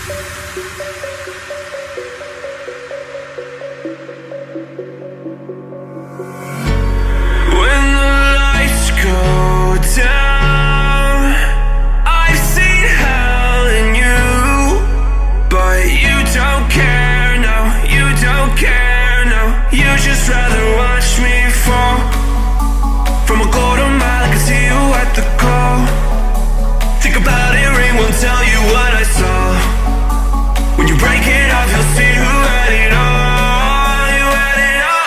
When the lights go down, I've seen hell in you, but you don't care, no, you don't care, no. You just rather watch me fall from a quarter mile. I can see you at the call. Think about it, ring won't tell you what I saw. When you break it off, you'll see who had it all. You had it all.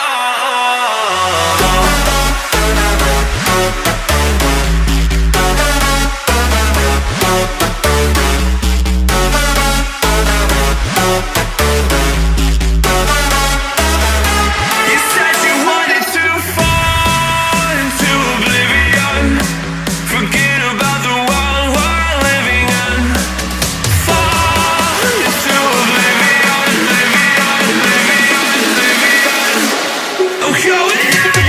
You said you wanted to fall into oblivion. Forget about the world we're living in. Fall into oblivion, oblivion, oblivion, oblivion. I'm going in.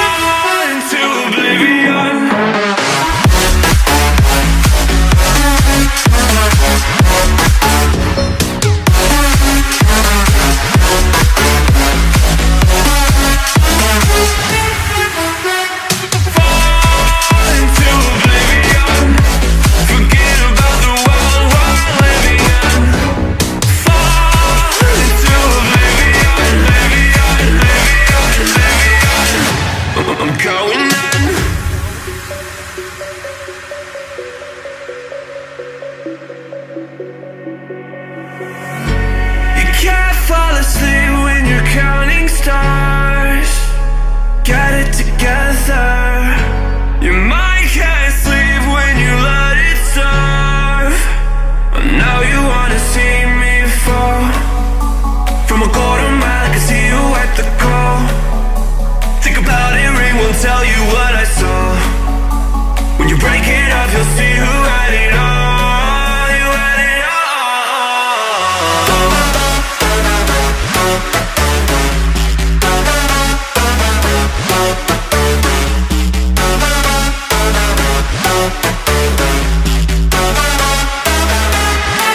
Fall into oblivion. Fall into oblivion. Forget about the world we're living in. Fall into oblivion, oblivion, oblivion, oblivion. I'm going in. You can't fall asleep when you're counting stars. Get it together. Your mind can't sleep when you let it serve. And now you wanna see me fall from a quarter mile. I can see you at the call. Think about it, ring won't tell you what I saw. When you break it up, you'll see who had it all. You had it all.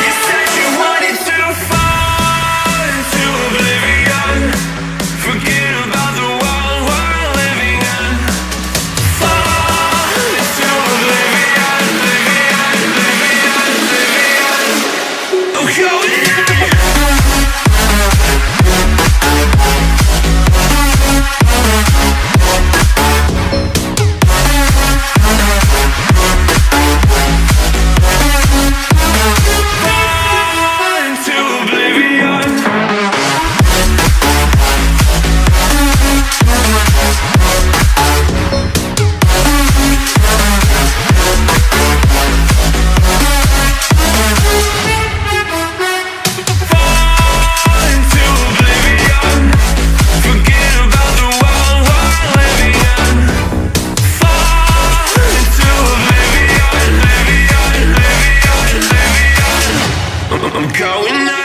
You said you wanted to fall into oblivion. Forget about the world we're living in. Fall into oblivion, oblivion, oblivion, oblivion. I'm going in. Fall into oblivion. Fall into oblivion. Forget about the world we're living in. Fall into oblivion, oblivion, oblivion, oblivion. I'm going out.